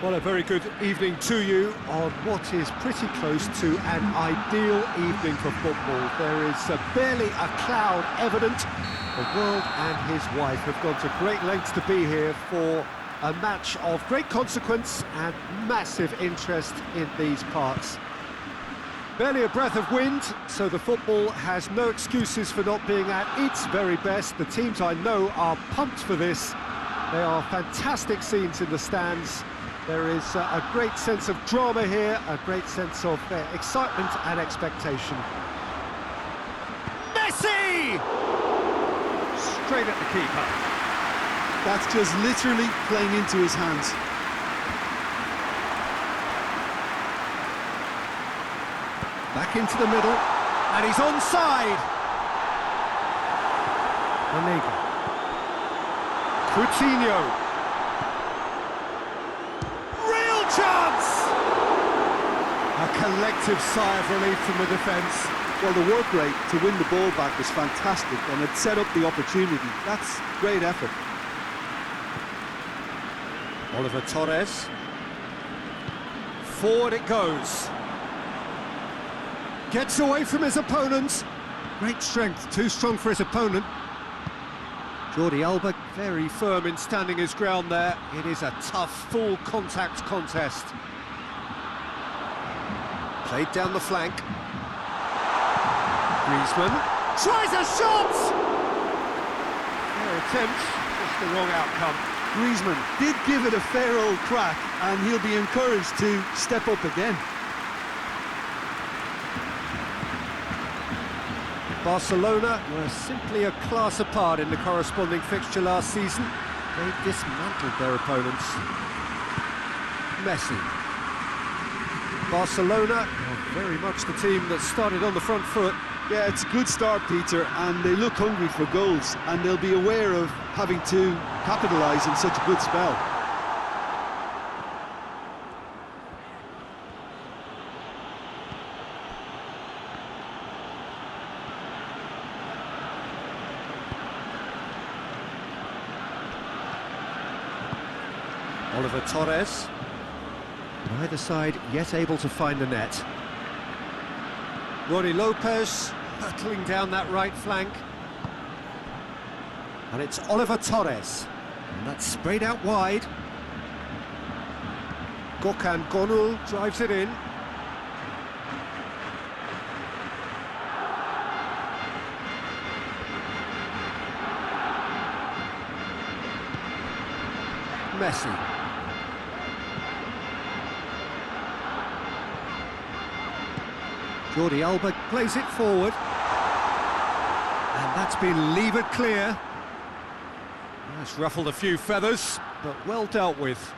Well, a very good evening to you on what is pretty close to an ideal evening for football. There is barely a cloud evident. The world and his wife have gone to great lengths to be here for a match of great consequence and massive interest in these parts. Barely a breath of wind, so the football has no excuses for not being at its very best. The teams I know are pumped for this. They are fantastic scenes in the stands. There is a great sense of drama here, a great sense of excitement and expectation. Messi! Straight at the keeper. That's just literally playing into his hands. Back into the middle, and he's onside. Coutinho. Chance! A collective sigh of relief from the defence. Well, the work rate to win the ball back was fantastic, and it set up the opportunity. That's great effort. Oliver Torres. Forward it goes. Gets away from his opponent. Great strength, too strong for his opponent. Jordi Alba very firm in standing his ground there. It is a tough, full contact contest. Played down the flank. Griezmann tries a shot! Fair attempt, just the wrong outcome. Griezmann did give it a fair old crack, and he'll be encouraged to step up again. Barcelona were simply a class apart in the corresponding fixture last season. They dismantled their opponents. Messi. Barcelona are very much the team that started on the front foot. Yeah, it's a good start, Peter, and they look hungry for goals, and they'll be aware of having to capitalise in such a good spell. Oliver Torres. Neither side yet able to find the net. Ronnie Lopez hurtling down that right flank. And it's Oliver Torres. And that's sprayed out wide. Gökhan Gönül drives it in. Messi. Jordi Alba plays it forward. And that's been levered clear. That's ruffled a few feathers, but well dealt with.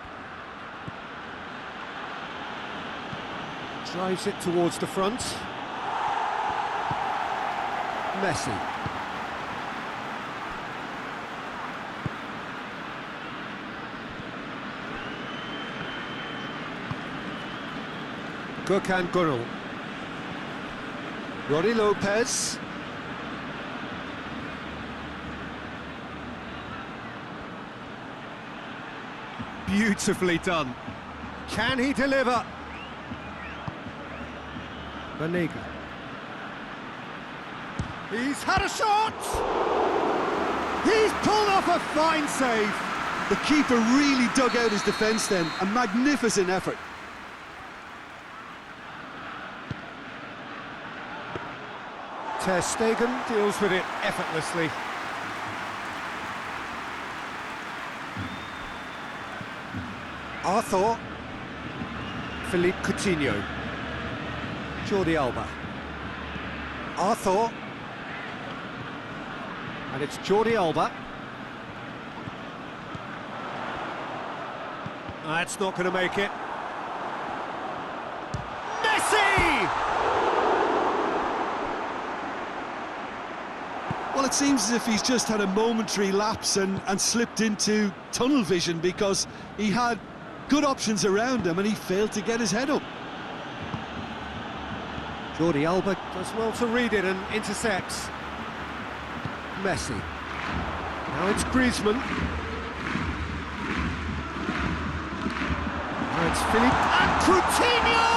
Drives it towards the front. Messi. Gökhan Gönül. Ronnie Lopez. Beautifully done. Can he deliver? Banega. He's had a shot! He's pulled off a fine save. The keeper really dug out his defence then. A magnificent effort. Ter Stegen deals with it effortlessly. Arthur. Philippe Coutinho. Jordi Alba. Arthur. And it's Jordi Alba. That's not going to make it. Messi! Well, it seems as if he's just had a momentary lapse and slipped into tunnel vision, because he had good options around him and he failed to get his head up. Jordi Alba does well to read it and intercepts. Messi. Now it's Griezmann. Now it's Philippe and Coutinho!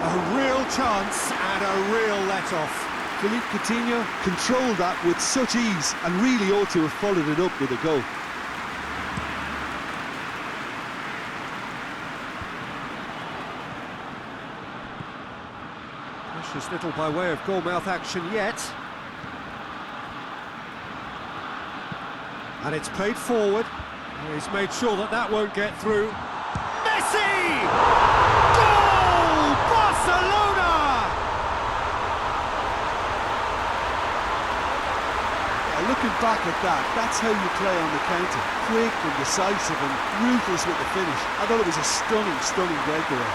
A real chance and a real let-off. Philippe Coutinho controlled that with such ease and really ought to have followed it up with a goal. Precious little by way of goal-mouth action yet. And it's played forward. He's made sure that that won't get through. Messi! Goal! Barcelona! Looking back at that, that's how you play on the counter. Quick and decisive and ruthless with the finish. I thought it was a stunning, stunning breakaway.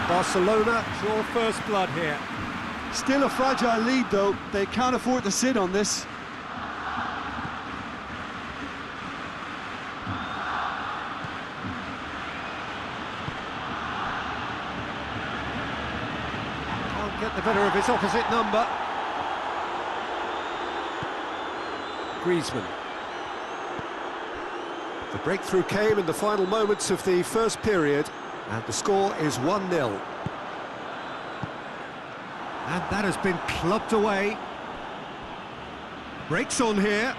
Barcelona draw first blood here. Still a fragile lead though, they can't afford to sit on this. Can't get the better of his opposite number. Griezmann. The breakthrough came in the final moments of the first period, and the score is 1-0. And that has been clubbed away. Breaks on here.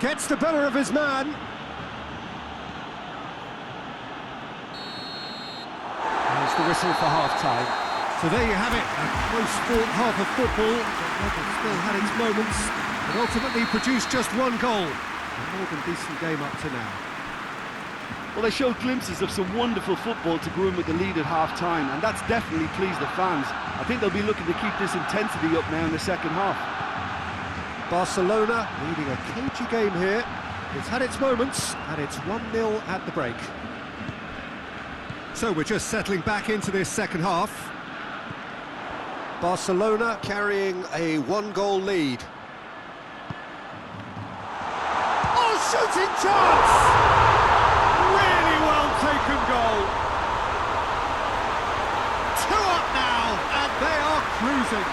Gets the better of his man. There's the whistle for half-time. So there you have it, a close-fought half of football that still had its moments, but ultimately produced just one goal. A more than decent game up to now. Well, they showed glimpses of some wonderful football to go in with the lead at half-time, and that's definitely pleased the fans. I think they'll be looking to keep this intensity up now in the second half. Barcelona leading a cagey game here. It's had its moments, and it's 1-0 at the break. So we're just settling back into this second half. Barcelona carrying a one-goal lead. Oh, shooting chance! Really well taken goal. 2 up now, and they are cruising.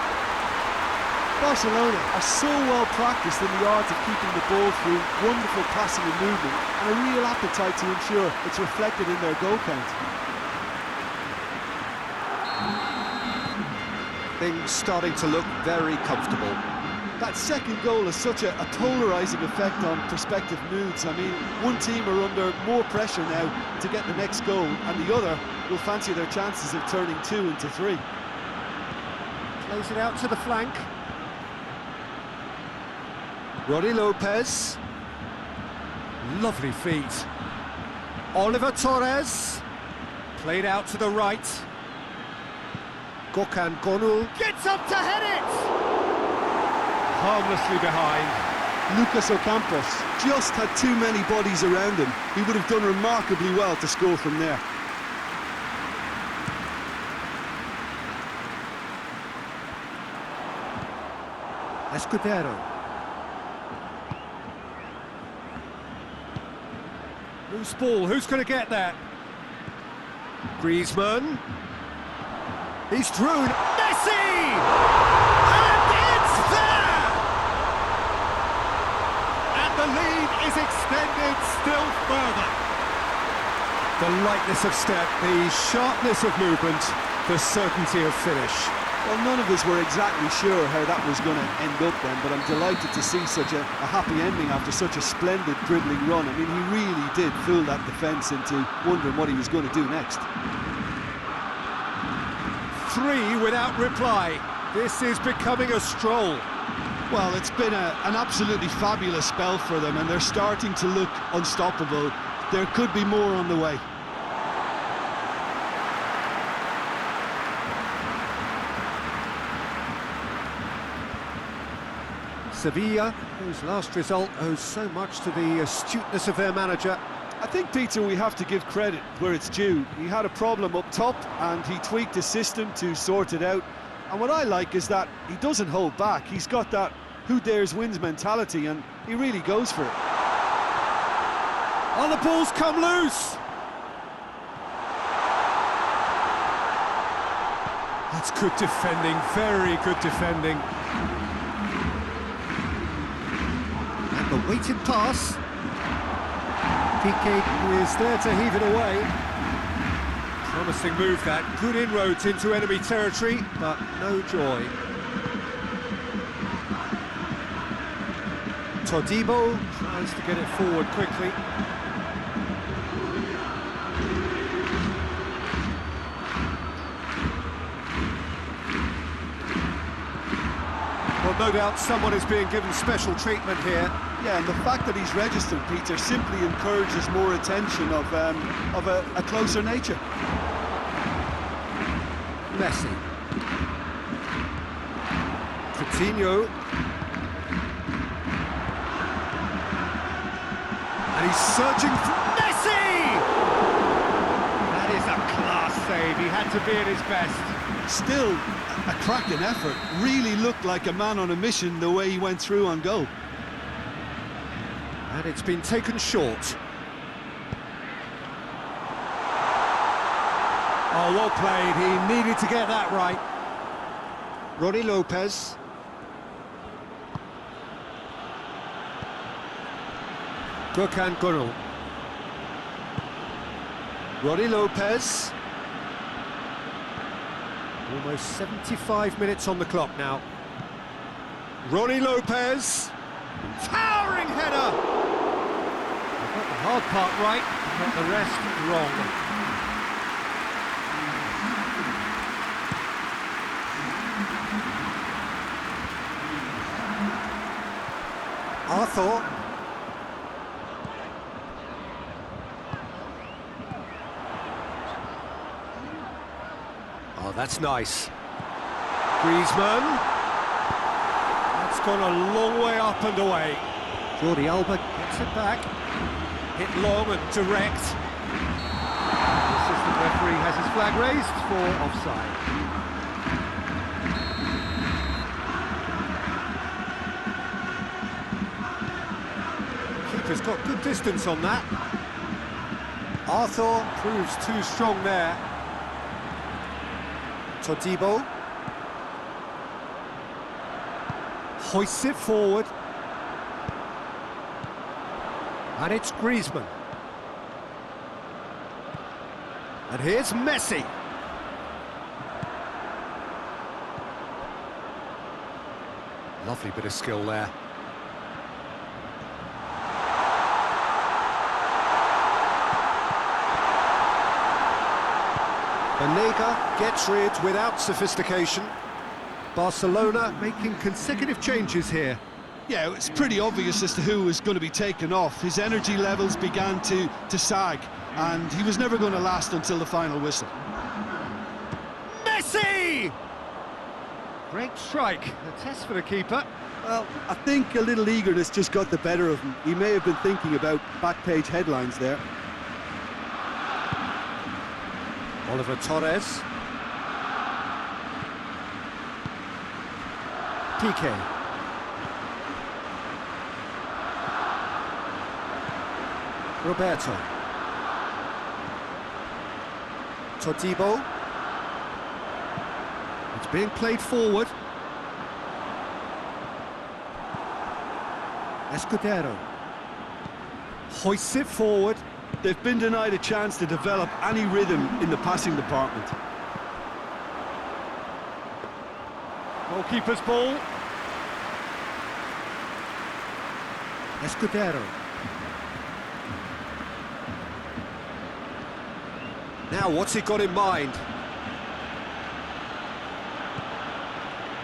Barcelona are so well practiced in the art of keeping the ball through, wonderful passing and movement, and a real appetite to ensure it's reflected in their goal count. Things starting to look very comfortable. That second goal has such a polarising effect on prospective moods. I mean, one team are under more pressure now to get the next goal, and the other will fancy their chances of turning 2 into 3. Plays it out to the flank. Roddy Lopez. Lovely feet. Oliver Torres. Played out to the right. Gökhan Gönül gets up to head it! Harmlessly behind. Lucas Ocampos just had too many bodies around him. He would have done remarkably well to score from there. Escudero. Loose ball, who's going to get that? Griezmann. He's through. Messi! And it's there! And the lead is extended still further. The lightness of step, the sharpness of movement, the certainty of finish. Well, none of us were exactly sure how that was going to end up then, but I'm delighted to see such a happy ending after such a splendid dribbling run. I mean, he really did fool that defence into wondering what he was going to do next. 3 without reply. This is becoming a stroll. Well, it's been an absolutely fabulous spell for them, and they're starting to look unstoppable. There could be more on the way. Sevilla, whose last result owes so much to the astuteness of their manager. I think, Peter, we have to give credit where it's due. He had a problem up top and he tweaked his system to sort it out. And what I like is that he doesn't hold back. He's got that who dares wins mentality, and he really goes for it. Oh, the ball's come loose! That's good defending, very good defending. And the weighted pass. Piqué is there to heave it away. Promising move that, good inroads into enemy territory, but no joy. Todibo tries to get it forward quickly. Well, no doubt someone is being given special treatment here. Yeah, and the fact that he's registered, Peter, simply encourages more attention of a closer nature. Messi. Coutinho. And he's searching for Messi! That is a class save, he had to be at his best. Still, a cracking effort. Really looked like a man on a mission the way he went through on goal. And it's been taken short. Oh, well played. He needed to get that right. Ronnie Lopez. Gökhan Gönül. Ronnie Lopez. Almost 75 minutes on the clock now. Ronnie Lopez. Towering header! They've got the hard part right, but the rest wrong. Arthur. Oh, that's nice. Griezmann. That's gone a long way up and away. Jordi Alba gets it back. Hit long and direct. The assistant referee has his flag raised for offside. Keeper's got good distance on that. Arthur proves too strong there. Todibo hoists it forward, and it's Griezmann. And here's Messi. Lovely bit of skill there. Banega gets rid without sophistication. Barcelona making consecutive changes here. Yeah, it's pretty obvious as to who was going to be taken off. His energy levels began to sag, and he was never going to last until the final whistle. Messi! Great strike, a test for the keeper. Well, I think a little eagerness just got the better of him. He may have been thinking about back-page headlines there. Oliver Torres. Piqué. Roberto. Todibo. It's being played forward. Escudero. Hoists it forward. They've been denied a chance to develop any rhythm in the passing department. Goalkeeper's ball. Escudero. Now, what's he got in mind?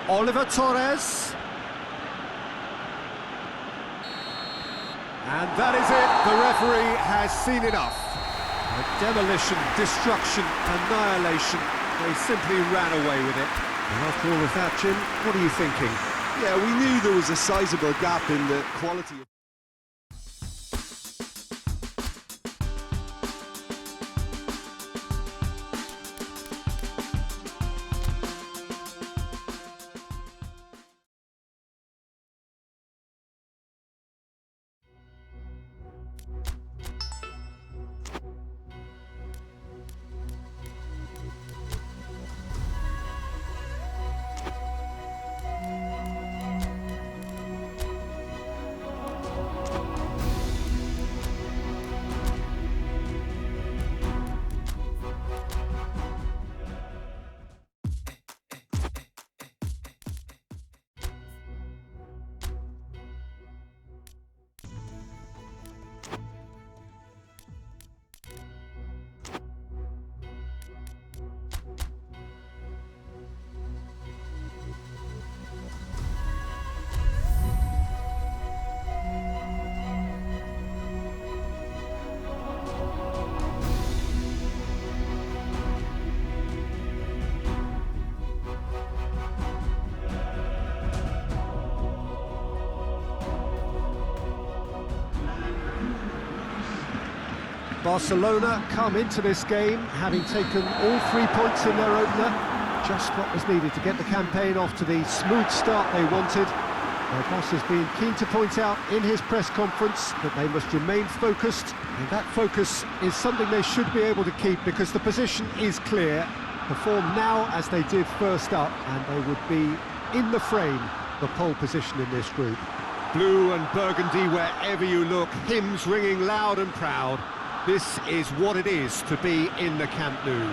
Oliver Torres. And that is it. The referee has seen enough. Demolition, destruction, annihilation. They simply ran away with it. And after all of that, Jim, what are you thinking? Yeah, we knew there was a sizable gap in the quality of... Barcelona come into this game having taken all 3 points in their opener. Just what was needed to get the campaign off to the smooth start they wanted. Their boss has been keen to point out in his press conference that they must remain focused, and that focus is something they should be able to keep because the position is clear. Perform now as they did first up, and they would be in the frame, the pole position in this group. Blue and burgundy wherever you look, hymns ringing loud and proud. This is what it is to be in the Camp Nou.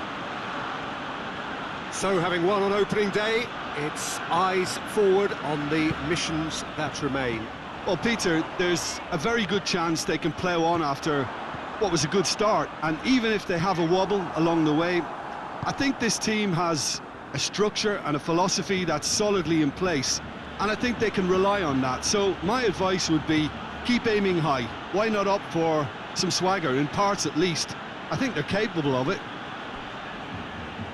So, having won on opening day, it's eyes forward on the missions that remain. Well, Peter, there's a very good chance they can plough on after what was a good start, and even if they have a wobble along the way, I think this team has a structure and a philosophy that's solidly in place, and I think they can rely on that. So my advice would be, keep aiming high. Why not up for some swagger, in parts at least? I think they're capable of it.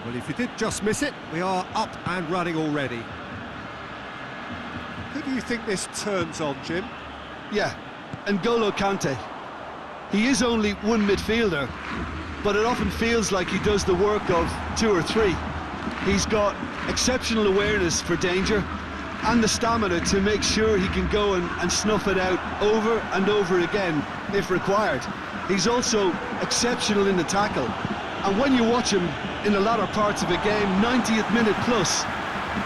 Well, if you did just miss it, we are up and running already. Who do you think this turns on, Jim? Yeah, N'Golo Kante. He is only one midfielder, but it often feels like he does the work of two or three. He's got exceptional awareness for danger and the stamina to make sure he can go and snuff it out over and over again if required. He's also exceptional in the tackle, and when you watch him in the latter parts of a game, 90th minute plus,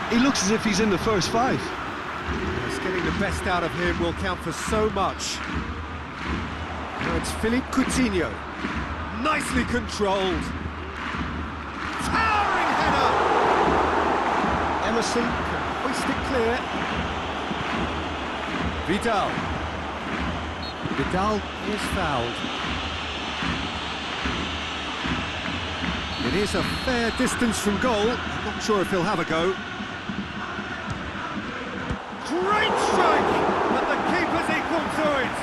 he looks as if he's in the first five. Yes, getting the best out of him will count for so much. Now it's Philippe Coutinho. Nicely controlled. Towering header! Emerson can hoist it clear. Vidal. Vidal is fouled. It is a fair distance from goal. I'm not sure if he'll have a go. Great strike! But the keeper's equal to it.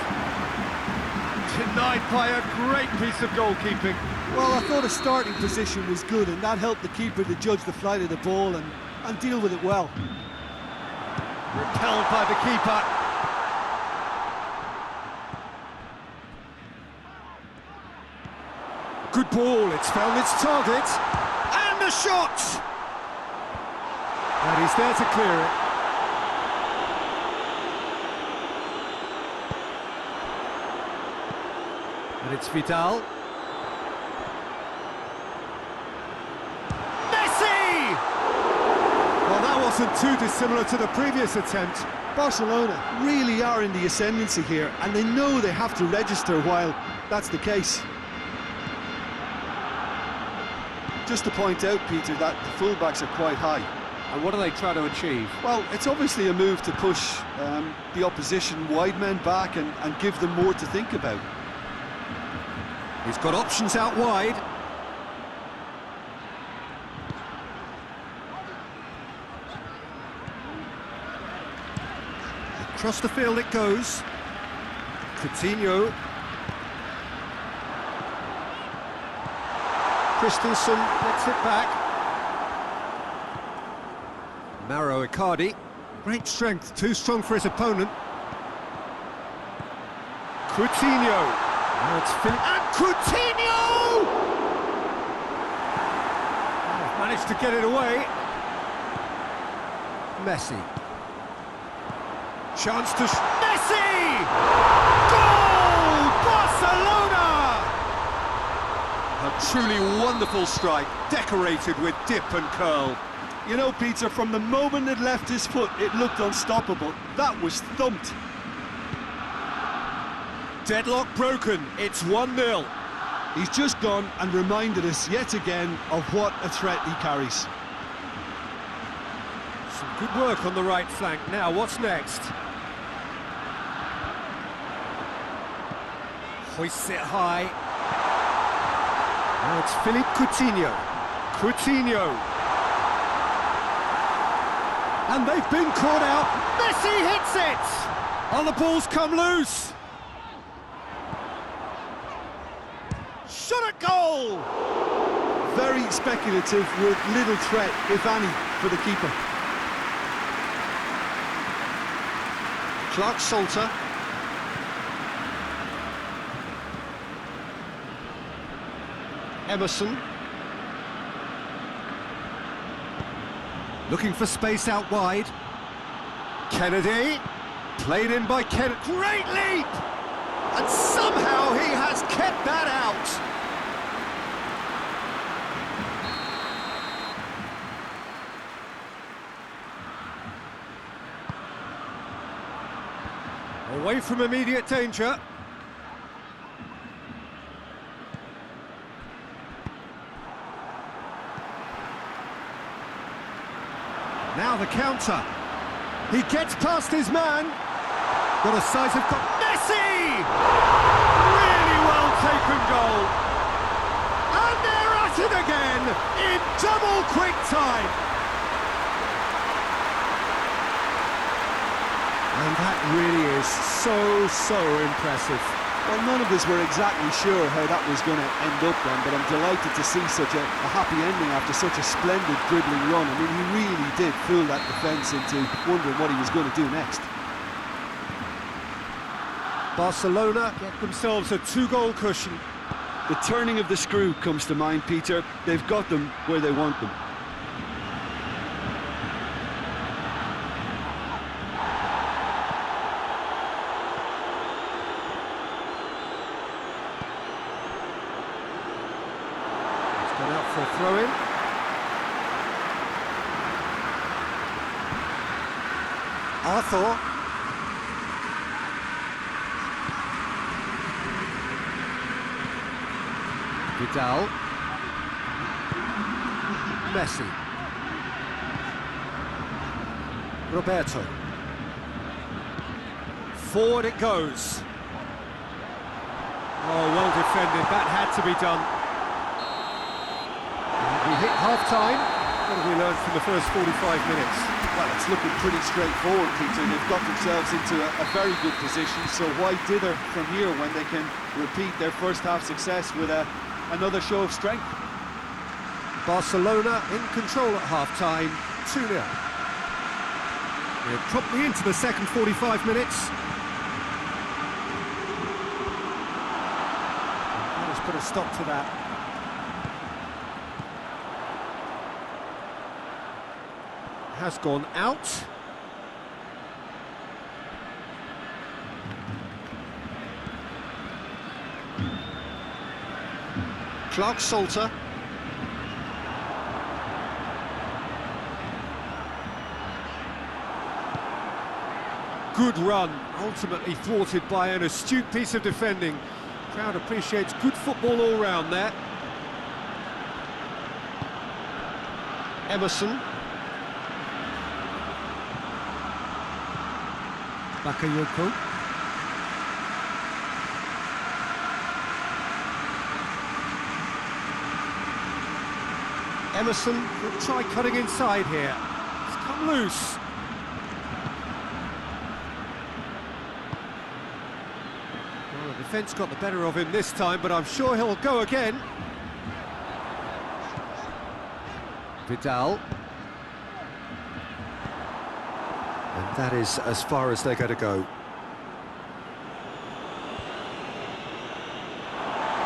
Denied by a great piece of goalkeeping. Well, I thought a starting position was good, and that helped the keeper to judge the flight of the ball and deal with it well. Repelled by the keeper. Good ball, it's found its target. And the shot! And he's there to clear it. And it's Vidal. Messi! Well, that wasn't too dissimilar to the previous attempt. Barcelona really are in the ascendancy here, and they know they have to register while that's the case. Just to point out, Peter, that the fullbacks are quite high. And what are they trying to achieve? Well, it's obviously a move to push the opposition wide men back and give them more to think about. He's got options out wide. Across the field it goes. Coutinho. Christensen gets it back. Mauro Icardi. Great strength, too strong for his opponent. Coutinho. Now it's Phil. And Coutinho! Oh, managed to get it away. Messi. Chance to... Messi! Goal! Barcelona! A truly wonderful strike, decorated with dip and curl. You know, Peter, from the moment it left his foot, it looked unstoppable. That was thumped. Deadlock broken, it's 1-0. He's just gone and reminded us yet again of what a threat he carries. Some good work on the right flank. Now, what's next? Hoists it high. Now it's Philippe Coutinho. Coutinho. And they've been caught out. Messi hits it! And the ball's come loose. Shot at goal! Very speculative with little threat, if any, for the keeper. Clark Salter. Emerson. Looking for space out wide. Kennedy. Played in by Kennedy. Great leap! And somehow he has kept that out. Away from immediate danger. Now the counter. He gets past his man. Got a size of Messi! Really well taken goal. And they're at it again in double quick time. And that really is so impressive. Well, none of us were exactly sure how that was going to end up then, but I'm delighted to see such a happy ending after such a splendid dribbling run. I mean, he really did fool that defence into wondering what he was going to do next. Barcelona get themselves a 2-goal cushion. The turning of the screw comes to mind, Peter. They've got them where they want them. Gone out for a throw-in. Arthur. Vidal. Messi. Roberto. Forward it goes. Oh, well defended. That had to be done. We hit half-time. What have we learned from the first 45 minutes? Well, it's looking pretty straightforward, Peter. They've got themselves into a very good position, so why dither from here when they can repeat their first-half success with another show of strength? Barcelona in control at half-time, 2-0. We're promptly into the second 45 minutes. Let's put a stop to that. Has gone out. Clark Salter. Good run, ultimately thwarted by an astute piece of defending. Crowd appreciates good football all round there. Emerson. Bakayoko. Emerson will try cutting inside here. It's come loose. Well, the defence got the better of him this time, but I'm sure he'll go again. Vidal. And that is as far as they're going to go.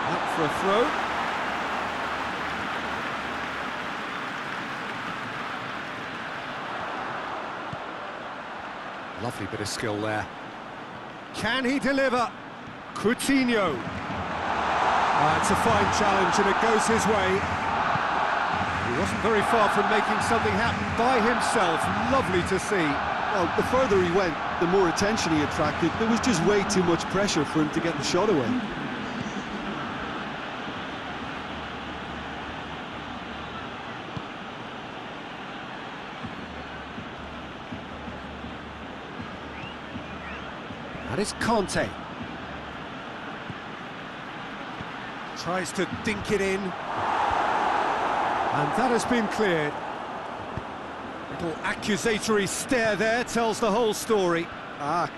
Up for a throw. Lovely bit of skill there. Can he deliver? Coutinho. It's a fine challenge and it goes his way. He wasn't very far from making something happen by himself. Lovely to see. Well, the further he went, the more attention he attracted. There was just way too much pressure for him to get the shot away. And it's Conte. Tries to dink it in. And that has been cleared. Little accusatory stare there tells the whole story.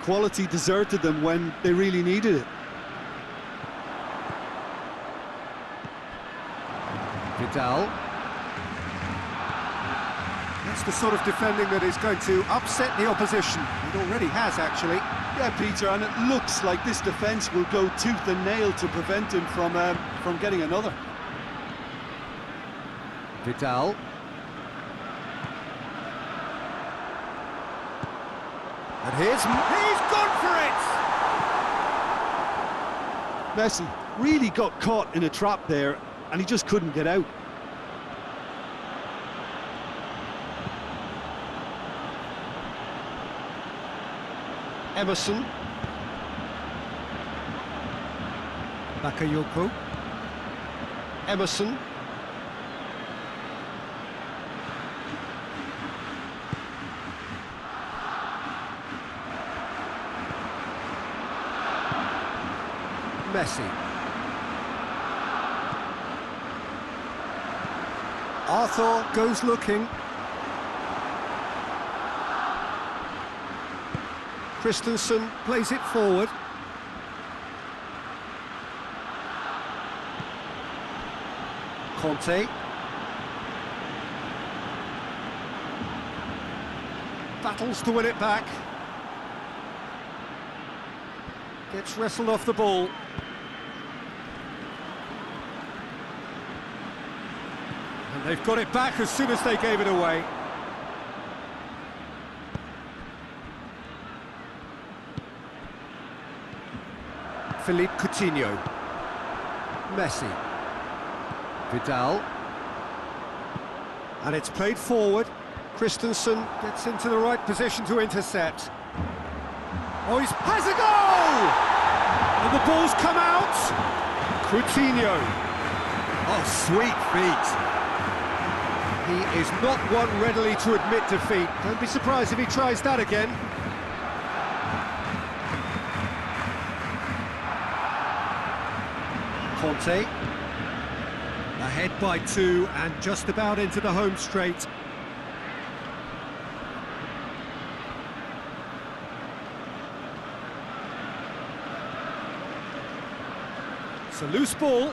Quality deserted them when they really needed it. Vidal. That's the sort of defending that is going to upset the opposition. It already has, actually. Yeah, Peter, and it looks like this defence will go tooth and nail to prevent him from getting another. Vidal. And he's gone for it! Messi really got caught in a trap there, and he just couldn't get out. Emerson. Bakayoko. Emerson. Messi. Arthur goes looking. Christensen plays it forward. Conte. Battles to win it back. Gets wrestled off the ball. And they've got it back as soon as they gave it away. Philippe Coutinho. Messi. Vidal. And it's played forward. Christensen gets into the right position to intercept. Oh, he has a goal! And the ball's come out. Coutinho. Oh, sweet feet. He is not one readily to admit defeat. Don't be surprised if he tries that again. Conte. Ahead by 2 and just about into the home straight. It's a loose ball.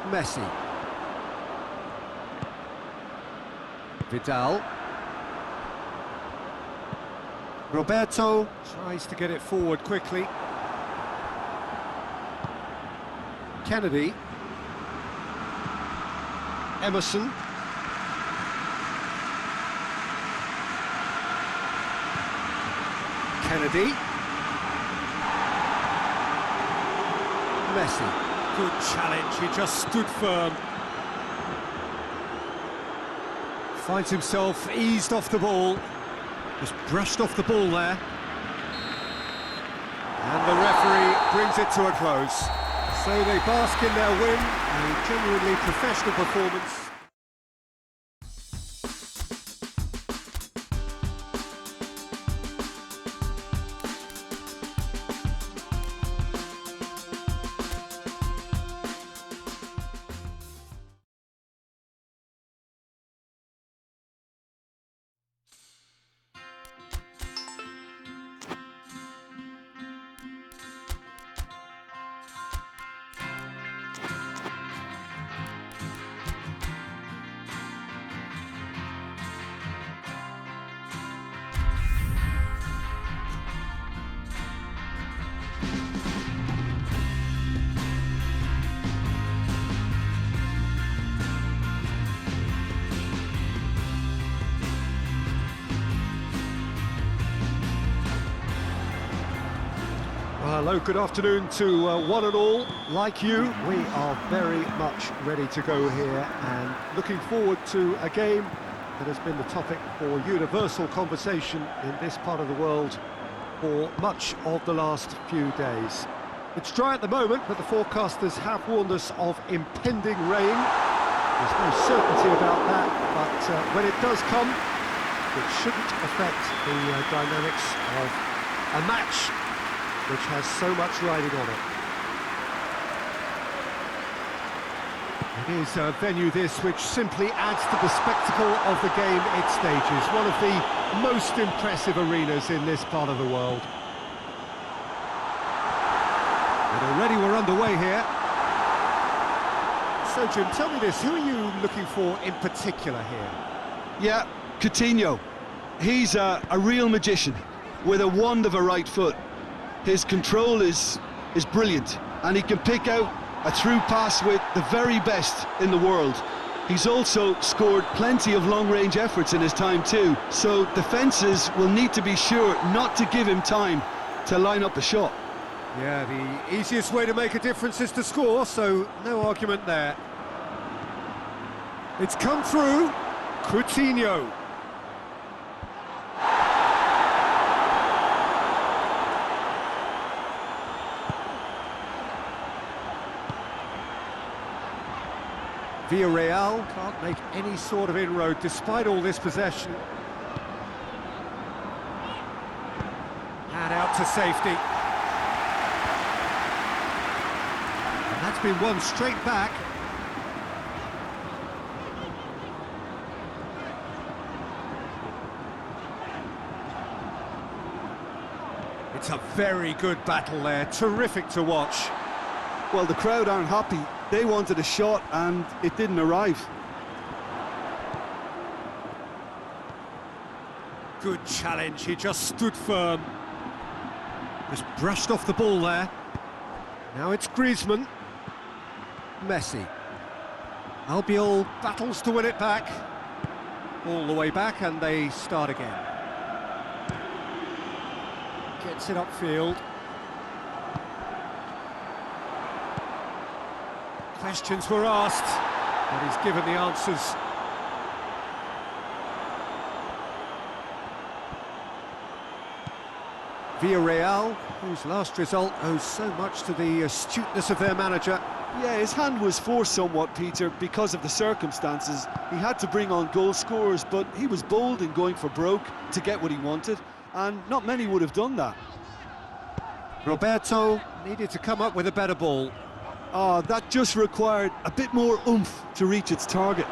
Messi. Vidal. Roberto tries to get it forward quickly. Kennedy. Emerson. Kennedy. Messi. Good challenge, he just stood firm. Finds himself eased off the ball. Just brushed off the ball there. And the referee brings it to a close. So they bask in their win, a genuinely professional performance. Hello, good afternoon to one and all. Like you, we are very much ready to go here and looking forward to a game that has been the topic for universal conversation in this part of the world for much of the last few days. It's dry at the moment, but the forecasters have warned us of impending rain. There's no certainty about that, but when it does come, it shouldn't affect the dynamics of a match which has so much riding on it. It is a venue this which simply adds to the spectacle of the game it stages. One of the most impressive arenas in this part of the world. And already we're underway here. So Jim, tell me this, who are you looking for in particular here? Yeah, Coutinho. He's a real magician with a wand of a right foot. His control is brilliant. and he can pick out a through pass with the very best in the world. He's also scored plenty of long-range efforts in his time too, so defences will need to be sure not to give him time to line up a shot. Yeah, the easiest way to make a difference is to score, so no argument there. It's come through. Coutinho. Villarreal can't make any sort of inroad despite all this possession. And out to safety. And that's been won straight back. It's a very good battle there, terrific to watch. Well, the crowd aren't happy. They wanted a shot and it didn't arrive. Good challenge, he just stood firm. Just brushed off the ball there. Now it's Griezmann. Messi. Albiol battles to win it back. All the way back and they start again. Gets it upfield. Questions were asked, but he's given the answers. Villarreal, whose last result owes so much to the astuteness of their manager. Yeah, his hand was forced somewhat, Peter, because of the circumstances. He had to bring on goal scorers, but he was bold in going for broke to get what he wanted, and not many would have done that. Roberto needed to come up with a better ball. Oh, that just required a bit more oomph to reach its target.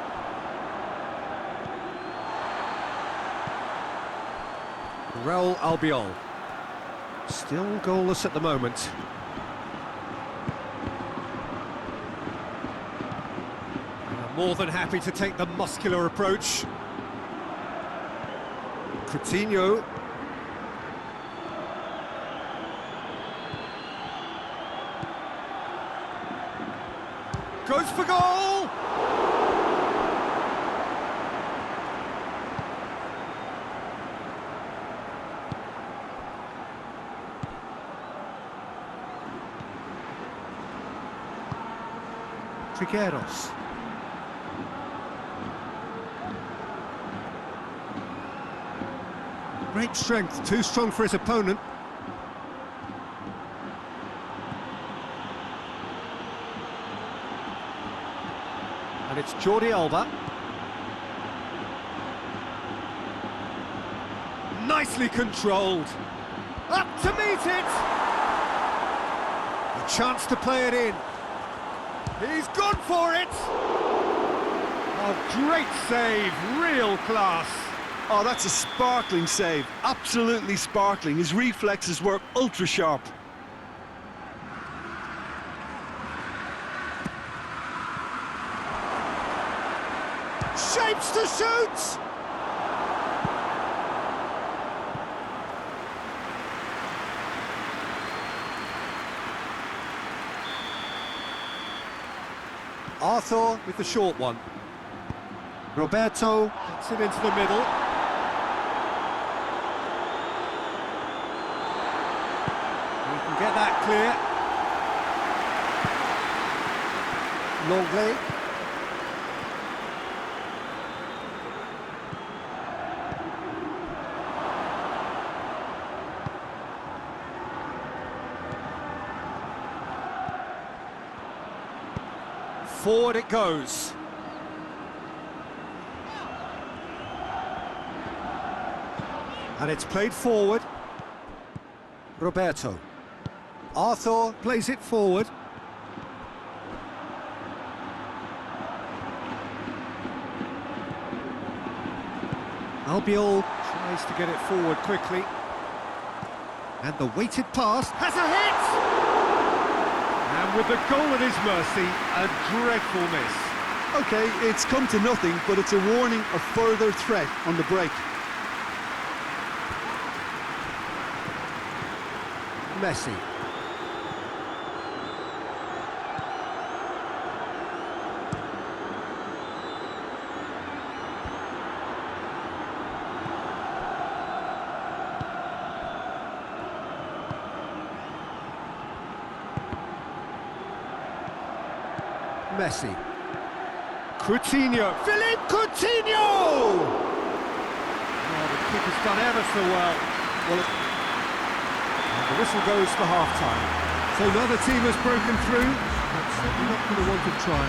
Raul Albiol. Still goalless at the moment. More than happy to take the muscular approach. Coutinho. Goes for goal! Trigueros. Great strength, too strong for his opponent. And it's Jordi Alba. Nicely controlled. Up to meet it! A chance to play it in. He's gone for it! Oh, great save, real class. Oh, that's a sparkling save, absolutely sparkling. His reflexes were ultra sharp. Shapes to shoot! Arthur with the short one. Roberto gets it into the middle. He can get that clear. Longley. Forward it goes. And it's played forward. Roberto. Arthur plays it forward. Albiol tries to get it forward quickly. And the weighted pass has a hit! And with the goal at his mercy, a dreadful miss. OK, it's come to nothing, but it's a warning of further threat on the break. Messi. Messi. Coutinho. Philippe Coutinho! Oh, the keeper's done ever so well. Well, and the whistle goes for half-time. So neither team has broken through, but certainly not going to want to try.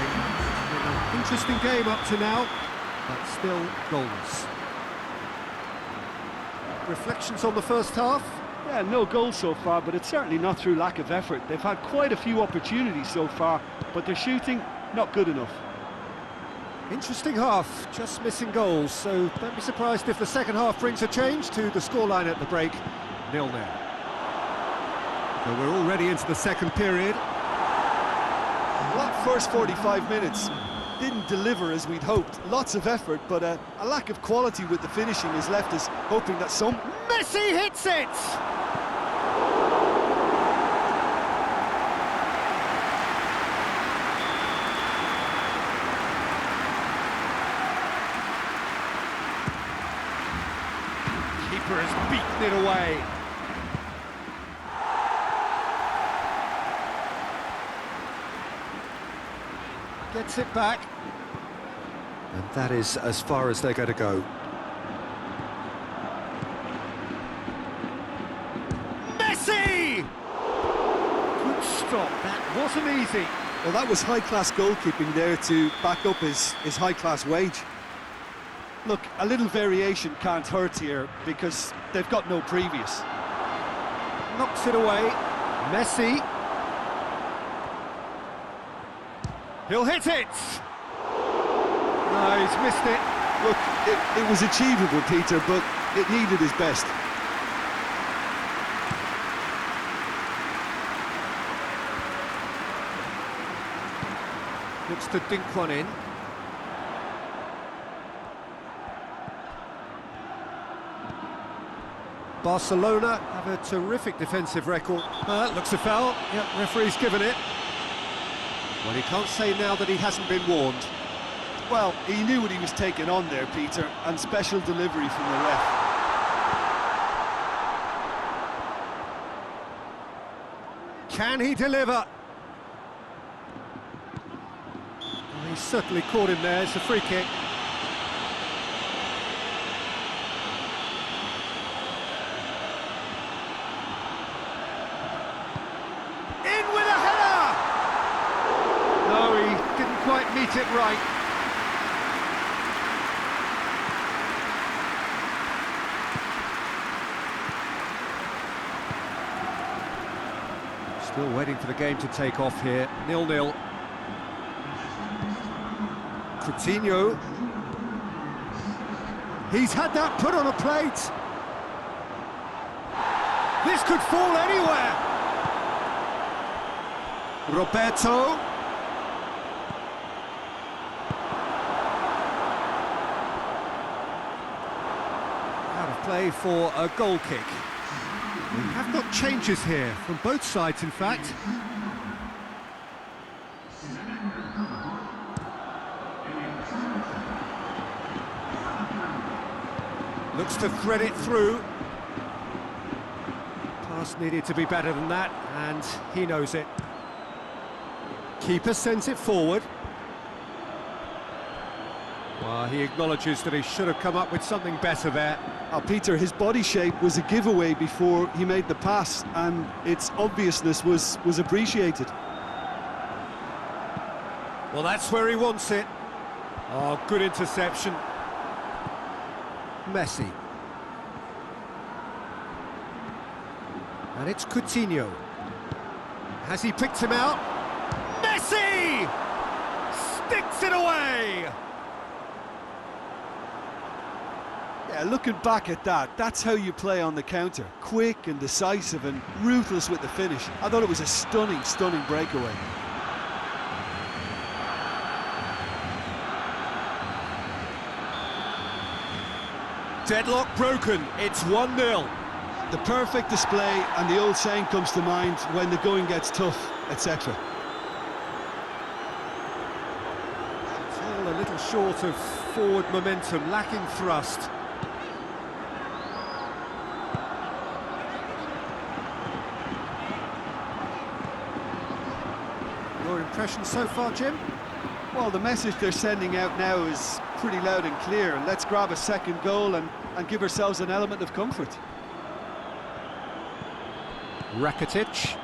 It's been an interesting game up to now, but still goalless. Reflections on the first half? Yeah, no goals so far, but it's certainly not through lack of effort. They've had quite a few opportunities so far, but their shooting, not good enough. Interesting half, just missing goals, so don't be surprised if the second half brings a change to the scoreline at the break, 0-0. So we're already into the second period. Well, that first 45 minutes didn't deliver as we'd hoped. Lots of effort, but a lack of quality with the finishing has left us hoping that some... Messi hits it! Keeper has beaten it away. Gets it back. And that is as far as they're going to go. Messi! Good stop, that wasn't easy. Well, that was high-class goalkeeping there to back up his high-class wage. Look, a little variation can't hurt here because they've got no previous. Knocks it away. Messi. He'll hit it! No, he's missed it. Look, it was achievable, Peter, but it needed his best. Looks to dink one in. Barcelona have a terrific defensive record. Looks a foul. Yep, referee's given it. Well, he can't say now that he hasn't been warned. Well, he knew what he was taking on there, Peter, and special delivery from the ref. Can he deliver? Well, he's certainly caught him there. It's a free kick. In with a header! No, he didn't quite meet it right. Still waiting for the game to take off here. 0-0. Coutinho. He's had that put on a plate. This could fall anywhere. Roberto. Out of play for a goal kick. We have got changes here, from both sides in fact. Looks to thread it through. Pass needed to be better than that, and he knows it. Keeper sends it forward. Well, he acknowledges that he should have come up with something better there. Peter, his body shape was a giveaway before he made the pass, and its obviousness was appreciated. Well, that's where he wants it. Oh, good interception. Messi. And it's Coutinho. Has he picked him out? Messi! Sticks it away! Yeah, looking back at that, that's how you play on the counter. Quick and decisive and ruthless with the finish. I thought it was a stunning, stunning breakaway. Deadlock broken, it's 1-0. The perfect display, and the old saying comes to mind, when the going gets tough, etc. It's all a little short of forward momentum, lacking thrust. Your impression so far, Jim? Well, the message they're sending out now is pretty loud and clear. Let's grab a second goal and give ourselves an element of comfort. Rakitic.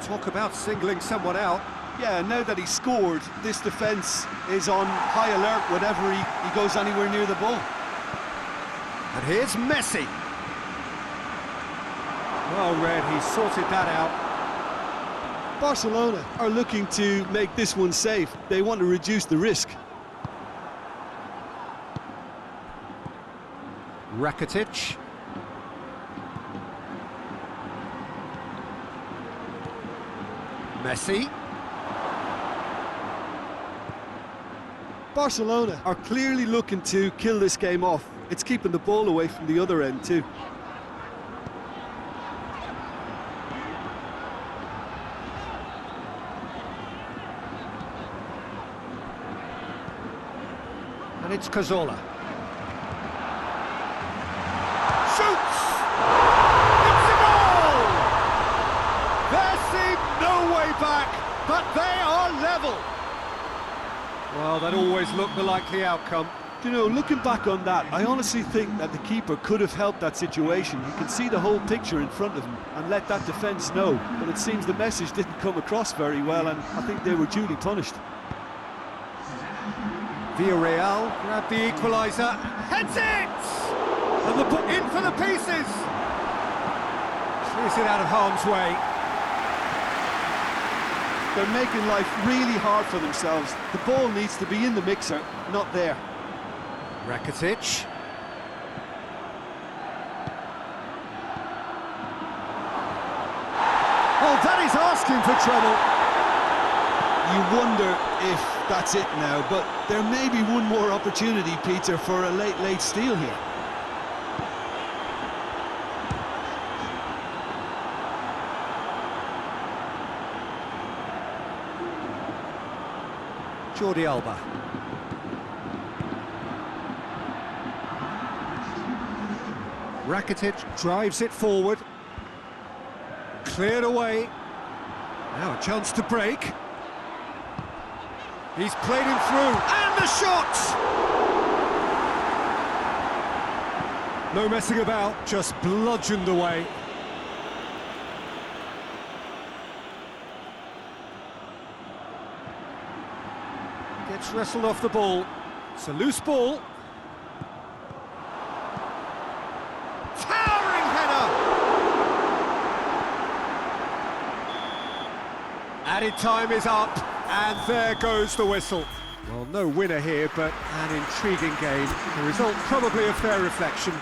Talk about singling someone out. Yeah, now that he's scored, this defence is on high alert whenever he goes anywhere near the ball. And here's Messi. Well read, he sorted that out. Barcelona are looking to make this one safe. They want to reduce the risk. Rakitic. Messi. Barcelona are clearly looking to kill this game off. It's keeping the ball away from the other end too. And it's Cazorla. Shoots! It's a goal! There seemed no way back, but they are level. Well, that always looked the likely outcome. You know, looking back on that, I honestly think that the keeper could have helped that situation. He can see the whole picture in front of him and let that defence know. But it seems the message didn't come across very well, and I think they were duly punished. Villarreal grab the equaliser, heads it! And the ball in for the pieces! Clears it out of harm's way. They're making life really hard for themselves. The ball needs to be in the mixer, not there. Rakitic. Oh, that is asking for trouble. You wonder if that's it now, but there may be one more opportunity, Peter, for a late steal here. Jordi Alba. Rakitic drives it forward. Cleared away. Now a chance to break. He's played him through, and the shot! No messing about, just bludgeoned away. Gets wrestled off the ball. It's a loose ball. Towering header! Added time is up, and there goes the whistle. Well, no winner here, but an intriguing game. The result probably a fair reflection.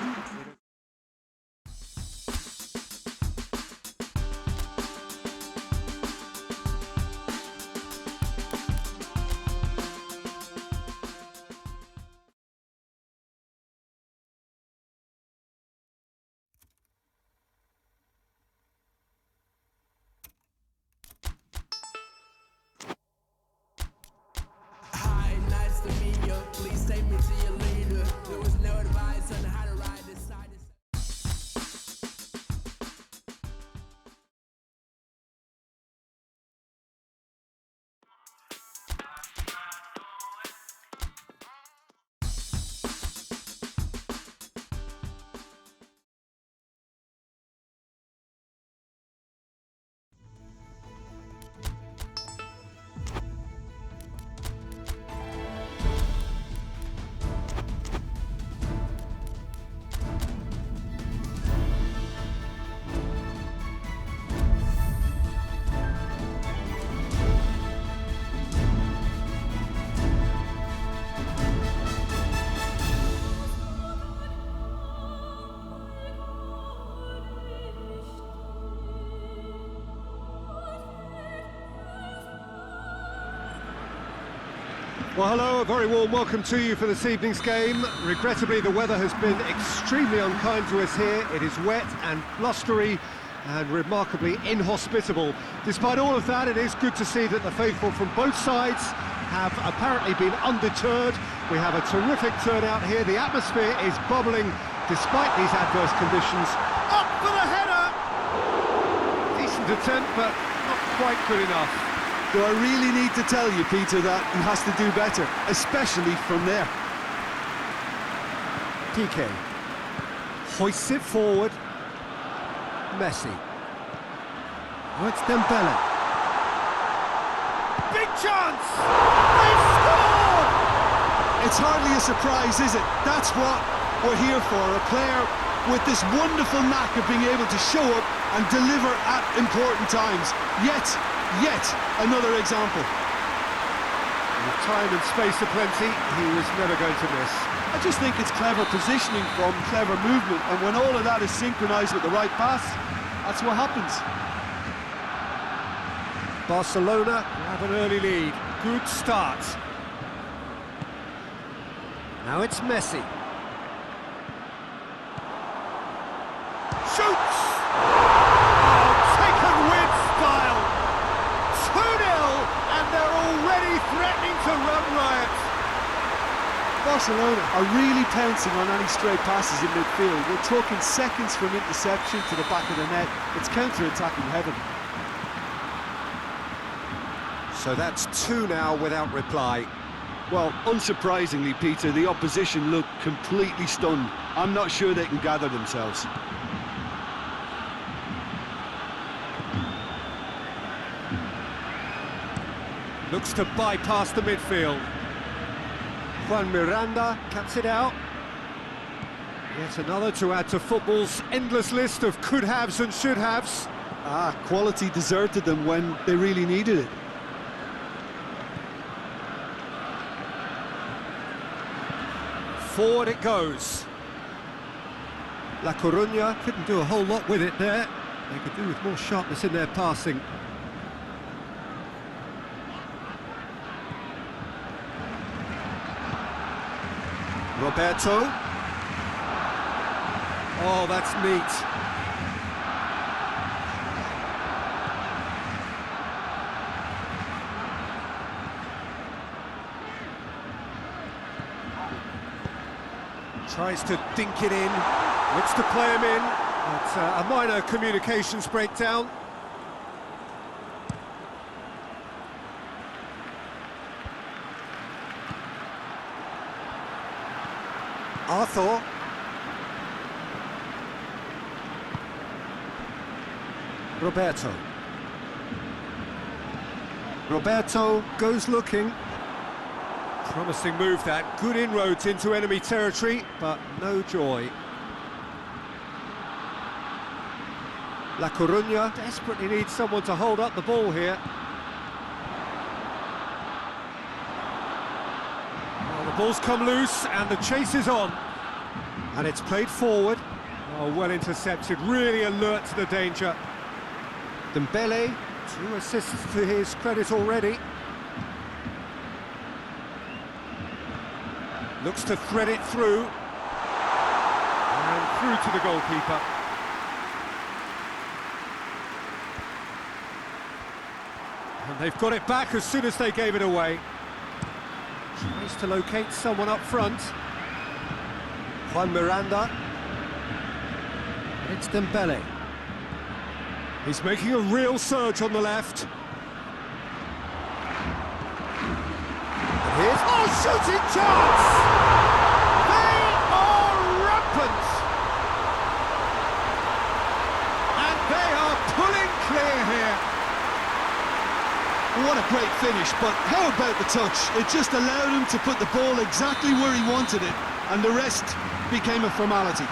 Please take me to your leader. There was no advice on how to ride this side. Well, hello, a very warm welcome to you for this evening's game. Regrettably, the weather has been extremely unkind to us here. It is wet and blustery and remarkably inhospitable. Despite all of that, it is good to see that the faithful from both sides have apparently been undeterred. We have a terrific turnout here. The atmosphere is bubbling despite these adverse conditions. Up for the header! Decent attempt, but not quite good enough. Do I really need to tell you, Peter, that he has to do better, especially from there? PK hoists it forward. Messi. Oh, it's Dembele. Big chance! They've scored! It's hardly a surprise, is it? That's what we're here for, a player with this wonderful knack of being able to show up and deliver at important times. Yet another example. With time and space aplenty, he was never going to miss. I just think it's clever positioning from clever movement, and when all of that is synchronised with the right pass, that's what happens. Barcelona have an early lead. Good start. Now it's Messi. Shoots! Oh, taken with style. 2-0, and they're already threatening to run riot. Barcelona are really pouncing on any stray passes in midfield. We're talking seconds from interception to the back of the net. It's counter-attacking heaven. So that's 2 now without reply. Well, unsurprisingly, Peter, the opposition look completely stunned. I'm not sure they can gather themselves. Looks to bypass the midfield. Juan Miranda cuts it out. Yet another to add to football's endless list of could-haves and should-haves. Quality deserted them when they really needed it. Forward it goes. La Coruña couldn't do a whole lot with it there. They could do with more sharpness in their passing. Roberto. Oh, that's neat. Tries to dink it in, looks to play him in, but a minor communications breakdown. Arthur. Roberto. Roberto goes looking. Promising move that, good inroads into enemy territory, but no joy. La Coruña desperately needs someone to hold up the ball here. Well, the ball's come loose and the chase is on. And it's played forward. Oh, well intercepted, really alert to the danger. Dembele, 2 assists to his credit already. Looks to thread it through. And through to the goalkeeper. And they've got it back as soon as they gave it away. Tries to locate someone up front. Juan Miranda. It's Dembele. He's making a real surge on the left. Here's, oh, shooting chance! They are rampant! And they are pulling clear here. What a great finish, but how about the touch? It just allowed him to put the ball exactly where he wanted it, and the rest became a formality.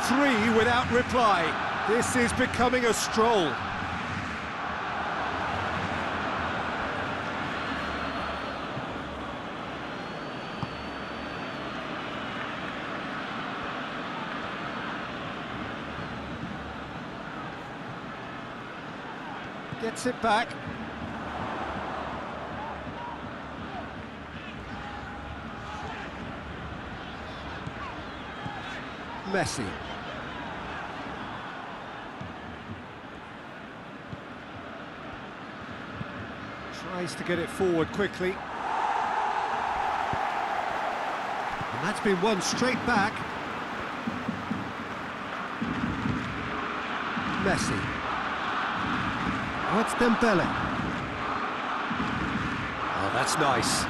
3 without reply. This is becoming a stroll. Gets it back. Messi. Tries to get it forward quickly. And that's been won straight back. Messi. Oh, it's Dembele. Oh, that's nice.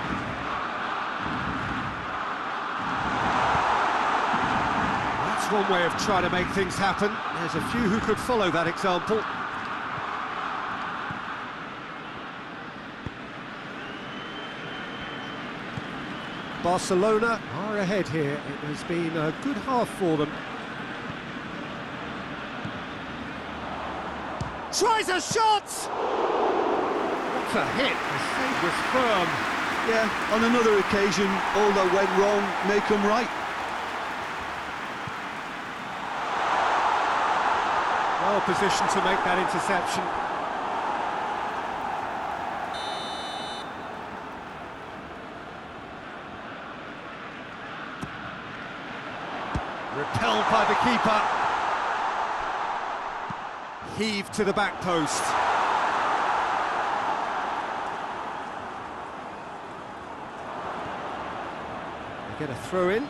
That's one way of trying to make things happen. There's a few who could follow that example. Barcelona are ahead here. It has been a good half for them. Tries a shot! What a hit! The save was firm. Yeah, on another occasion, all that went wrong may come right. Well positioned to make that interception. Repelled by the keeper. Heaved to the back post. They get a throw in.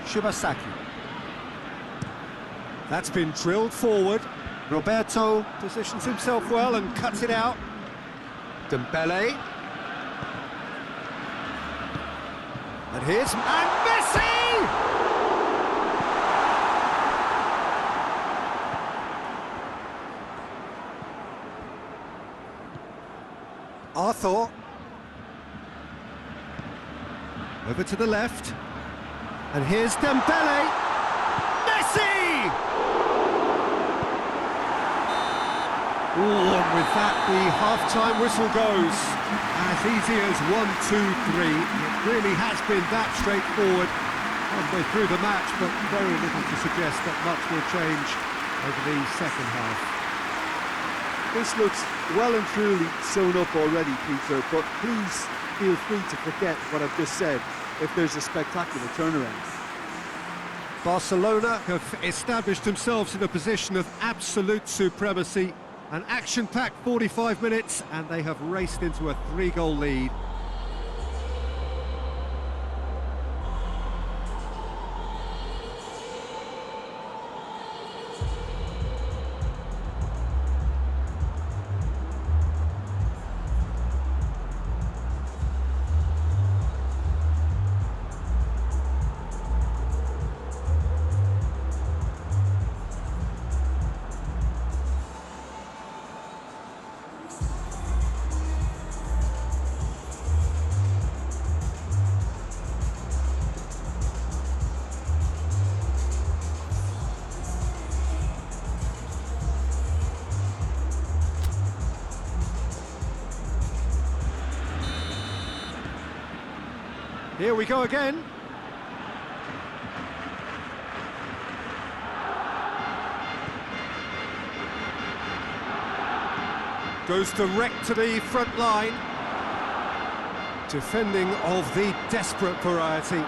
Shibasaki. That's been drilled forward. Roberto positions himself well and cuts it out. Dembele. And here's Messi! Arthur. Over to the left. And here's Dembele. Messi! Ooh, and with that, the half-time whistle goes. As easy as 1, 2, 3. It really has been that straightforward. Halfway through the match, but very little to suggest that much will change over the second half. This looks well and truly sewn up already, Peter, but please feel free to forget what I've just said if there's a spectacular turnaround. Barcelona have established themselves in a position of absolute supremacy. An action-packed 45 minutes, and they have raced into a 3-goal lead. Here we go again. Goes direct to the front line. Defending of the desperate variety.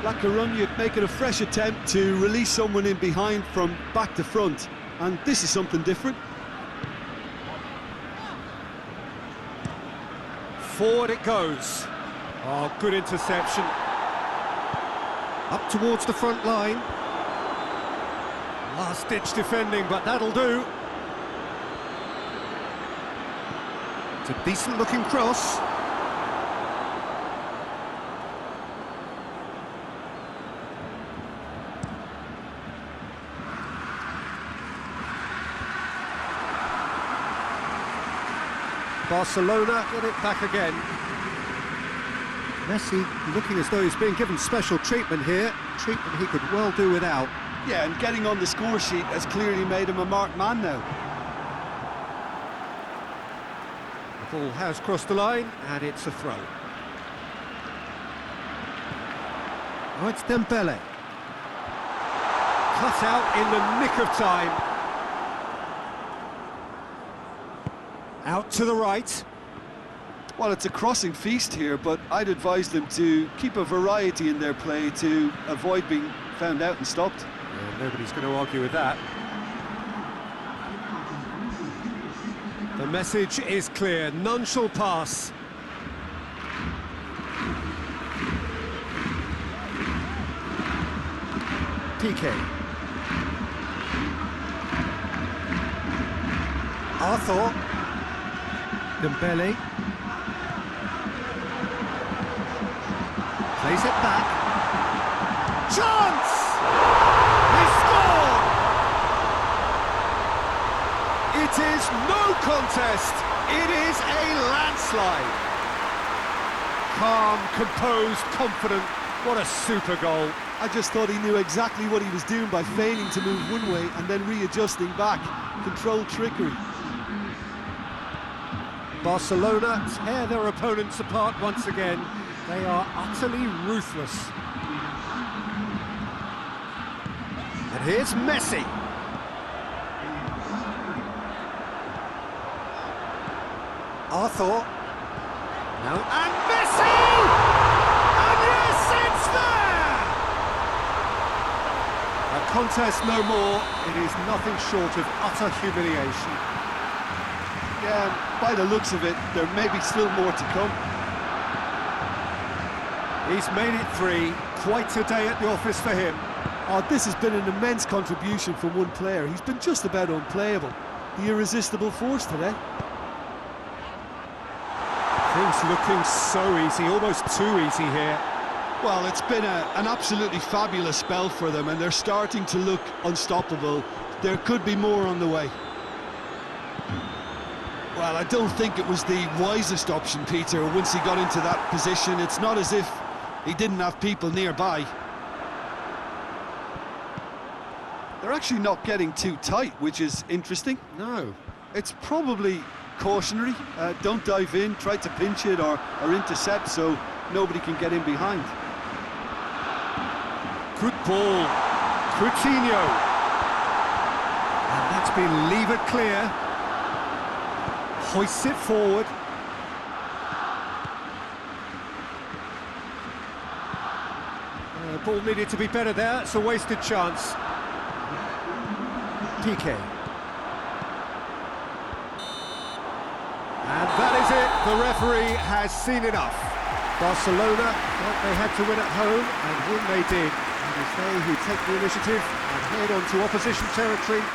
Like a run, you'd make it a fresh attempt to release someone in behind from back to front, and this is something different. Forward it goes. Oh, good interception. Up towards the front line. Last-ditch defending, but that'll do. It's a decent-looking cross. Barcelona get it back again. Messi looking as though he's being given special treatment here, treatment he could well do without. Yeah, and getting on the score sheet has clearly made him a marked man now. The ball has crossed the line, and it's a throw. Oh, it's Dembele. Cut out in the nick of time. Out to the right. Well, it's a crossing feast here, but I'd advise them to keep a variety in their play to avoid being found out and stopped. Yeah, nobody's going to argue with that. The message is clear, none shall pass. PK. Arthur. Dembele. Plays it back. Chance! He scored! It is no contest. It is a landslide. Calm, composed, confident. What a super goal. I just thought he knew exactly what he was doing by feigning to move one way and then readjusting back. Controlled trickery. Barcelona tear their opponents apart once again. They are utterly ruthless. And here's Messi. Arthur. Now, and Messi! And yes, it's there! A contest no more. It is nothing short of utter humiliation. Yeah, by the looks of it, there may be still more to come. He's made it 3. Quite a day at the office for him. Oh, this has been an immense contribution from one player. He's been just about unplayable. The irresistible force today. Things looking so easy, almost too easy here. Well, it's been an absolutely fabulous spell for them, and they're starting to look unstoppable. There could be more on the way. Well, I don't think it was the wisest option, Peter, once he got into that position. It's not as if he didn't have people nearby. They're actually not getting too tight, which is interesting. No. It's probably cautionary. Don't dive in, try to pinch it or intercept so nobody can get in behind. Good ball. Coutinho. And that's been levered clear. Hoists it forward. Ball needed to be better there. It's a wasted chance. PK. And that is it. The referee has seen enough. Barcelona thought they had to win at home, and win they did. And it's they who take the initiative and head on to opposition territory